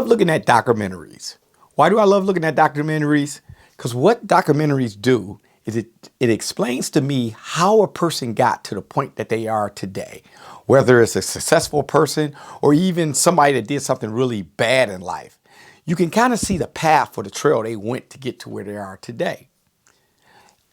love looking at documentaries. Why do I love looking at documentaries? Because what documentaries do is it explains to me how a person got to the point that they are today, whether it's a successful person or even somebody that did something really bad in life. You can kind of see the path or the trail they went to get to where they are today.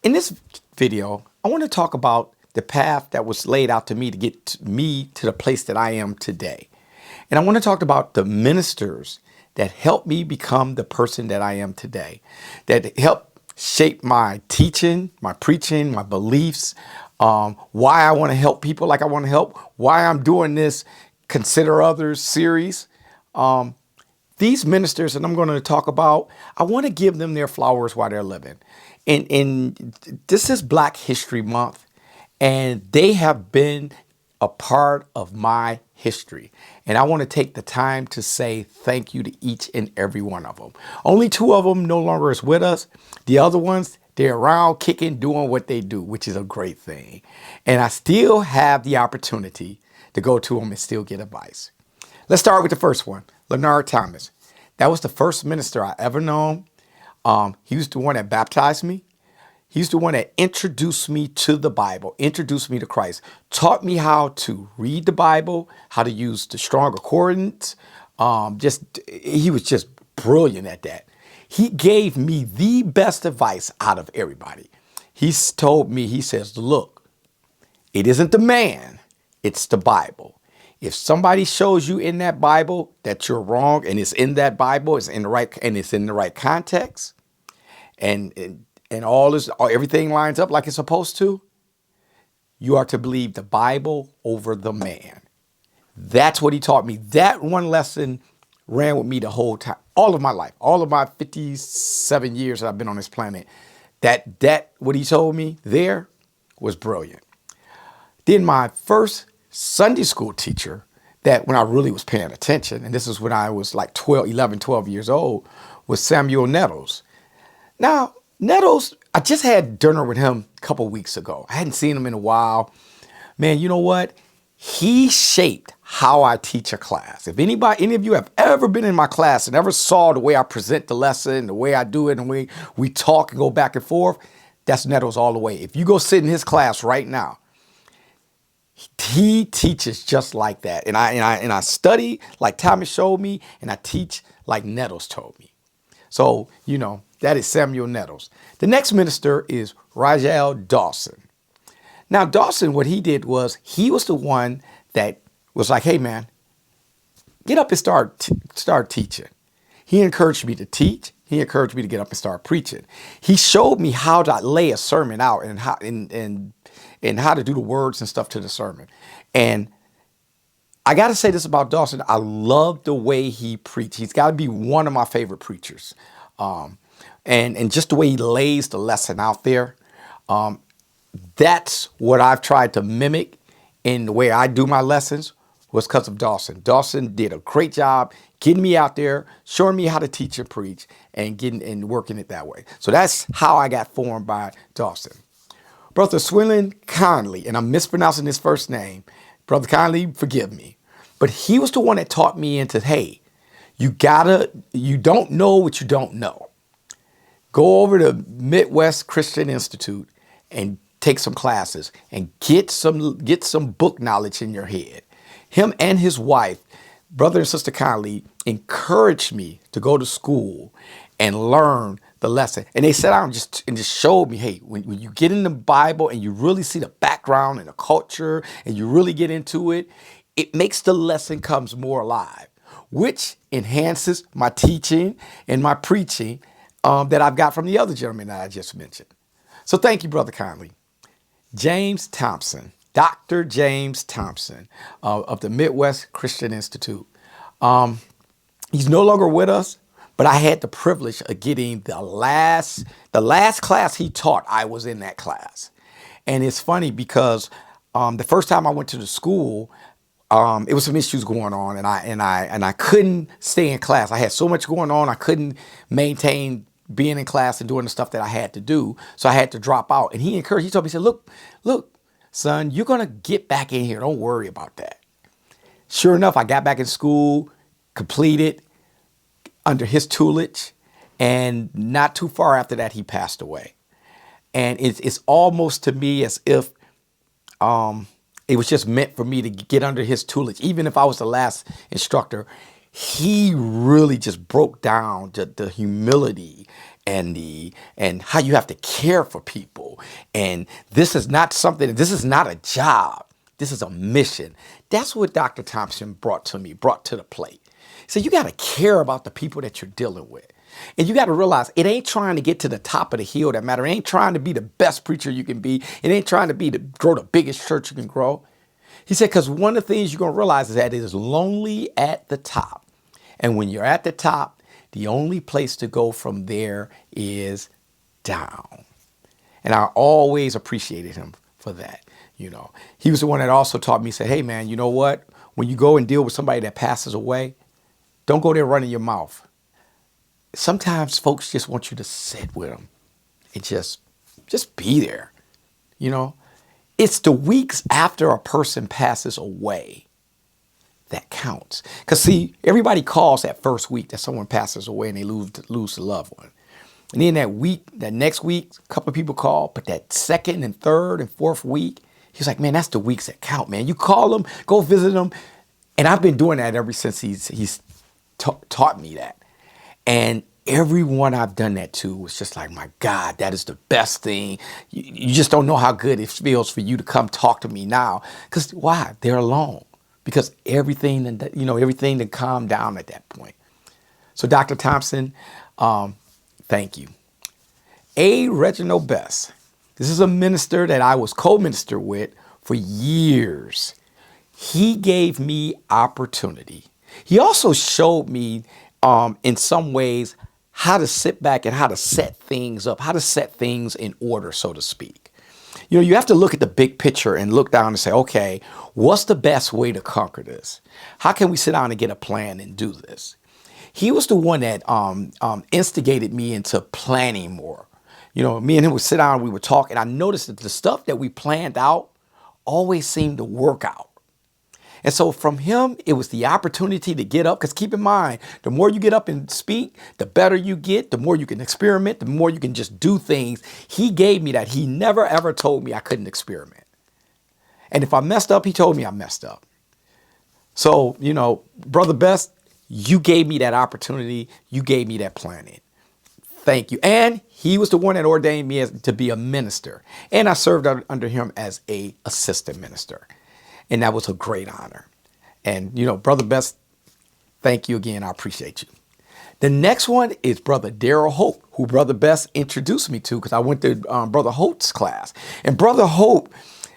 In this video, I want to talk about the path that was laid out to me to get me to the place that I am today. And I want to talk about the ministers that helped me become the person that I am today, that helped shape my teaching, my preaching, my beliefs, why I want to help people like I want to help, why I'm doing this Consider Others series. These ministers that I'm going to talk about, I want to give them their flowers while they're living. And this is Black History Month, and they have been a part of my history. And I want to take the time to say thank you to each and every one of them. Only two of them no longer is with us. The other ones, they're around kicking, doing what they do, which is a great thing. And I still have the opportunity to go to them and still get advice. Let's start with the first one, Leonard Thomas. That was the first minister I ever known. He was the one that baptized me. He's the one that introduced me to the Bible, introduced me to Christ, taught me how to read the Bible, how to use the strong concordance. He was just brilliant at that. He gave me the best advice out of everybody. He's told me, he says, look, it isn't the man, it's the Bible. If somebody shows you in that Bible that you're wrong and it's in that Bible, it's in the right context, and everything lines up like it's supposed to, you are to believe the Bible over the man. That's what he taught me. That one lesson ran with me the whole time, all of my life, all of my 57 years that I've been on this planet. That what he told me there was brilliant. Then my first Sunday school teacher, that when I really was paying attention, and this is when I was like 11, 12 years old, was Samuel Nettles. Now, Nettles, I just had dinner with him a couple weeks ago. I hadn't seen him in a while. Man, you know what? He shaped how I teach a class. If any of you have ever been in my class and ever saw the way I present the lesson, the way I do it, and the way we talk and go back and forth, that's Nettles all the way. If you go sit in his class right now, he teaches just like that. And I study like Thomas showed me, and I teach like Nettles told me. So, that is Samuel Nettles. The next minister is Rigel Dawson. Now, Dawson, what he did was he was the one that was like, hey, man, get up and start teaching. He encouraged me to teach. He encouraged me to get up and start preaching. He showed me how to lay a sermon out and how to do the words and stuff to the sermon. And I got to say this about Dawson. I love the way he preached. He's got to be one of my favorite preachers. And just the way he lays the lesson out there. That's what I've tried to mimic in the way I do my lessons was because of Dawson. Dawson did a great job getting me out there, showing me how to teach and preach and working it that way. So that's how I got formed by Dawson. Brother Selwyn Conely, and I'm mispronouncing his first name. Brother Conely, forgive me. But he was the one that taught me into, hey, you don't know what you don't know. Go over to Midwest Christian Institute and take some classes and get some book knowledge in your head. Him and his wife, brother and sister Conely, encouraged me to go to school and learn the lesson. And they sat down and just showed me, hey, when you get in the Bible and you really see the background and the culture and you really get into it, it makes the lesson comes more alive, which enhances my teaching and my preaching that I've got from the other gentleman that I just mentioned. So thank you, Brother Conely. James Thompson, Dr. James Thompson of the Midwest Christian Institute. He's no longer with us, but I had the privilege of getting the last class he taught. I was in that class. And it's funny because the first time I went to the school, it was some issues going on, and I couldn't stay in class. I had so much going on, I couldn't maintain being in class and doing the stuff that I had to do. So I had to drop out. And he told me, he said, look, son, you're going to get back in here. Don't worry about that. Sure enough, I got back in school, completed, under his tutelage, and not too far after that, he passed away. And it's almost to me as if it was just meant for me to get under his tutelage. Even if I was the last instructor, he really just broke down the humility and how you have to care for people. And this is not a job. This is a mission. That's what Dr. Thompson brought to the plate. So you got to care about the people that you're dealing with. And you got to realize it ain't trying to get to the top of the hill that matter. It ain't trying to be the best preacher you can be. It ain't trying to grow the biggest church you can grow. He said, because one of the things you're going to realize is that it is lonely at the top. And when you're at the top, the only place to go from there is down. And I always appreciated him for that. He was the one that also taught me, say, hey, man, you know what? When you go and deal with somebody that passes away, don't go there running your mouth. Sometimes folks just want you to sit with them and just be there. It's the weeks after a person passes away that counts. Because see, everybody calls that first week that someone passes away and they lose a loved one. And then that next week, a couple of people call, but that second and third and fourth week, he's like, man, that's the weeks that count, man. You call them, go visit them. And I've been doing that ever since he's taught me that. And everyone I've done that to was just like, my God, that is the best thing. You just don't know how good it feels for you to come talk to me now. Because why? They're alone. Because everything that calmed down at that point. So Dr. Thompson, thank you. Reginal Best. This is a minister that I was co-minister with for years. He gave me opportunity. He also showed me in some ways how to sit back and how to set things up, how to set things in order, so to speak. You have to look at the big picture and look down and say, okay, what's the best way to conquer this? How can we sit down and get a plan and do this? He was the one that instigated me into planning more. Me and him would sit down, we would talk, and I noticed that the stuff that we planned out always seemed to work out. And so from him, it was the opportunity to get up. Because keep in mind, the more you get up and speak, the better you get, the more you can experiment, the more you can just do things. He gave me that. He never, ever told me I couldn't experiment. And if I messed up, he told me I messed up. So, Brother Best, you gave me that opportunity. You gave me that planning. Thank you. And he was the one that ordained me to be a minister. And I served under him as an assistant minister. And that was a great honor. And, Brother Best, thank you again. I appreciate you. The next one is Brother Daryl Holt, who Brother Best introduced me to because I went to Brother Holt's class. And Brother Holt,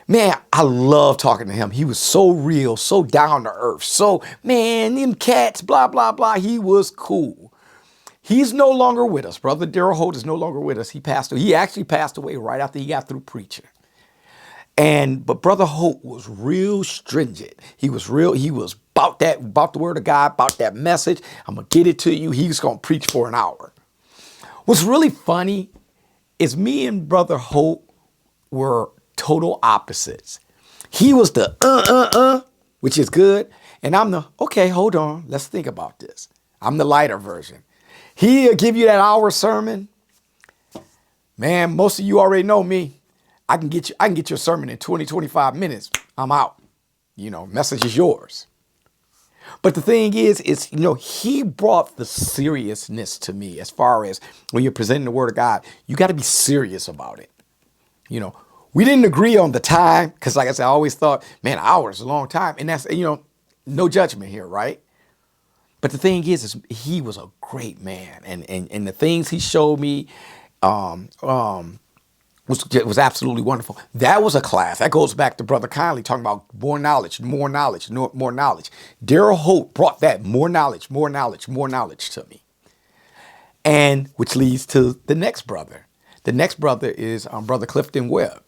man, I love talking to him. He was so real, so down to earth. So, man, them cats, blah, blah, blah. He was cool. He's no longer with us. Brother Daryl Holt is no longer with us. He actually passed away right after he got through preaching. But Brother Holt was real stringent. He was about the word of God, about that message. I'm going to get it to you. He was going to preach for an hour. What's really funny is me and Brother Holt were total opposites. He was the which is good. And I'm the, okay, hold on. Let's think about this. I'm the lighter version. He'll give you that hour sermon. Man, most of you already know me. I can get your sermon in 20, 25 minutes. I'm out. Message is yours. But the thing is, he brought the seriousness to me as far as when you're presenting the word of God, you got to be serious about it. We didn't agree on the time because, like I said, I always thought, man, an hour is a long time. And that's, no judgment here, right? But the thing is he was a great man. And the things he showed me, was absolutely wonderful. That was a class. That goes back to Brother Conely talking about more knowledge, more knowledge, more knowledge. Daryl Holt brought that more knowledge to me. And which leads to the next brother. The next brother is Brother Clifton Webb.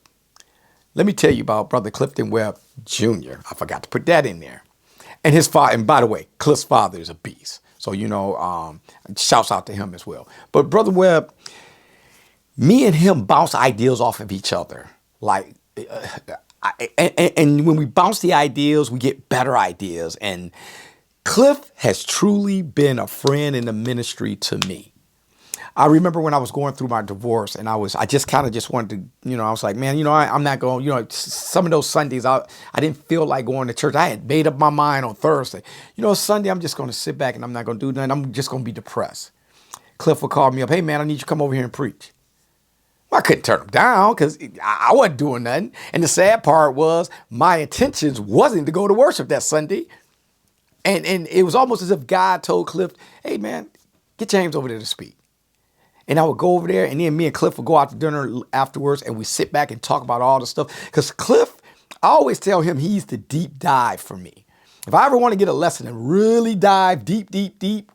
Let me tell you about Brother Clifton Webb Jr. I forgot to put that in there. And his father, and by the way, Cliff's father is a beast. So, shouts out to him as well. But Brother Webb, me and him bounce ideas off of each other. And when we bounce the ideas, we get better ideas. And Cliff has truly been a friend in the ministry to me. I remember when I was going through my divorce and I just kind of just wanted to, I was like, man, I'm not going, some of those Sundays, I didn't feel like going to church. I had made up my mind on Thursday. Sunday, I'm just going to sit back and I'm not going to do nothing. I'm just going to be depressed. Cliff would call me up. Hey, man, I need you to come over here and preach. Well, I couldn't turn him down because I wasn't doing nothing. And the sad part was my intentions wasn't to go to worship that Sunday. And it was almost as if God told Cliff, hey, man, get James over there to speak. And I would go over there, and then me and Cliff would go out to dinner afterwards, and we sit back and talk about all the stuff. Because Cliff, I always tell him he's the deep dive for me. If I ever want to get a lesson and really dive deep, deep, deep,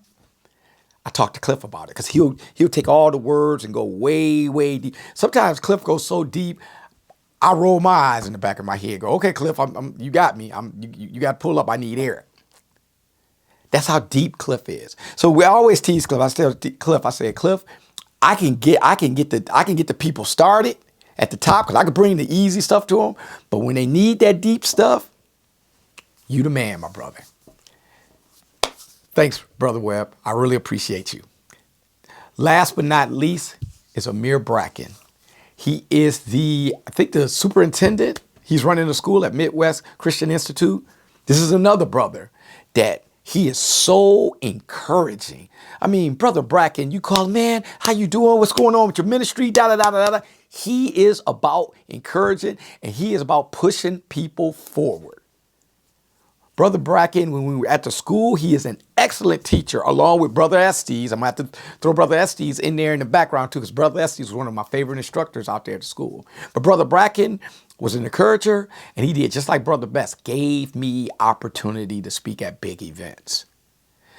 I talk to Cliff about it. Because he'll take all the words and go way, way deep. Sometimes Cliff goes so deep, I roll my eyes in the back of my head. Go, okay, Cliff, you got me. You got to pull up. I need air. That's how deep Cliff is. So we always tease Cliff. I say, Cliff, I can get the people started at the top because I can bring the easy stuff to them. But when they need that deep stuff, you the man, my brother. Thanks, Brother Webb. I really appreciate you. Last but not least is Amir Bracken. He is the superintendent. He's running the school at Midwest Christian Institute. This is another brother that he is so encouraging. I mean, Brother Bracken, you call him, man, how you doing? What's going on with your ministry? Da, da, da, da, da. He is about encouraging and he is about pushing people forward. Brother Bracken, when we were at the school, he is an excellent teacher along with Brother Estes. I'm going to have to throw Brother Estes in there in the background too because Brother Estes was one of my favorite instructors out there at the school. But Brother Bracken was an encourager, and he did just like Brother Best, gave me opportunity to speak at big events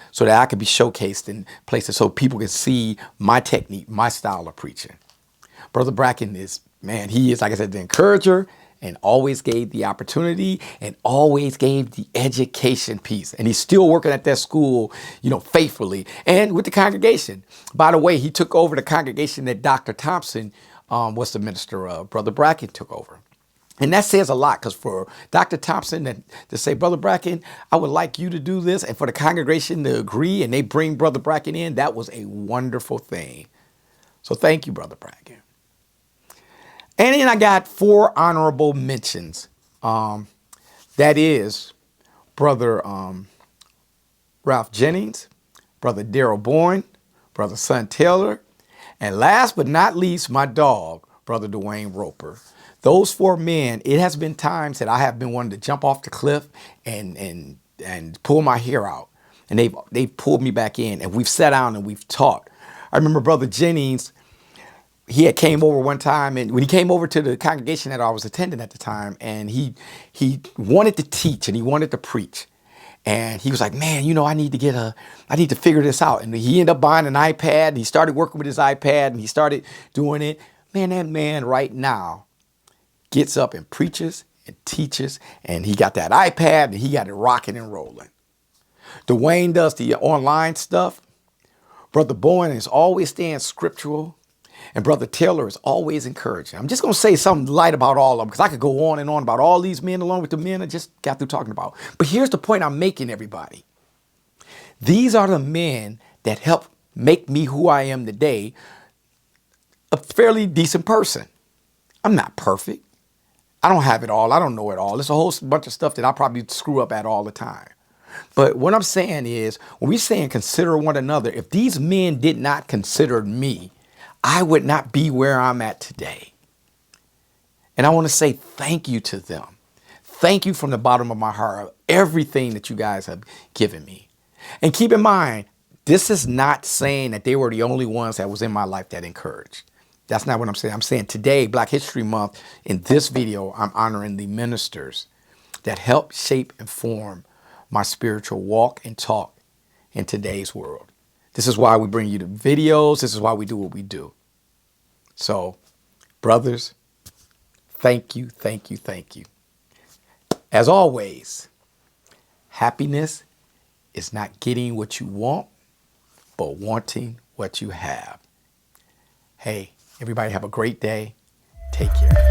so that I could be showcased in places so people can see my technique, my style of preaching. Brother Bracken he is, like I said, the encourager and always gave the opportunity and always gave the education piece. And he's still working at that school, faithfully and with the congregation. By the way, he took over the congregation that Dr. Thompson was the minister of. Brother Bracken took over. And that says a lot because for Dr. Thompson to say, Brother Bracken, I would like you to do this. And for the congregation to agree and they bring Brother Bracken in, that was a wonderful thing. So thank you, Brother Bracken. And then I got 4 honorable mentions. That is Brother Ralph Jennings, Brother Daryl Bourne, Brother Son Taylor, and last but not least, my dog, Brother Dwayne Roper. Those 4 men, it has been times that I have been wanting to jump off the cliff and pull my hair out. And they've pulled me back in and we've sat down and we've talked. I remember Brother Jennings, he had came over one time and when he came over to the congregation that I was attending at the time and he wanted to teach and he wanted to preach. And he was like, man, I need to figure this out. And he ended up buying an iPad and he started working with his iPad and he started doing it. Man, that man right now gets up and preaches and teaches, and he got that iPad and he got it rocking and rolling. Dwayne does the online stuff. Brother Bowen is always staying scriptural, and Brother Taylor is always encouraging. I'm just going to say something light about all of them because I could go on and on about all these men along with the men I just got through talking about. But here's the point I'm making, everybody. These are the men that help make me who I am today, a fairly decent person. I'm not perfect. I don't have it all. I don't know it all. There's a whole bunch of stuff that I probably screw up at all the time. But what I'm saying is, when we're saying consider one another, if these men did not consider me, I would not be where I'm at today. And I want to say thank you to them. Thank you from the bottom of my heart, everything that you guys have given me. And keep in mind, this is not saying that they were the only ones that was in my life that encouraged. That's not what I'm saying. I'm saying today, Black History Month, in this video, I'm honoring the ministers that help shape and form my spiritual walk and talk in today's world. This is why we bring you the videos. This is why we do what we do. So, brothers, thank you, thank you, thank you. As always, happiness is not getting what you want, but wanting what you have. Hey, everybody have a great day. Take care.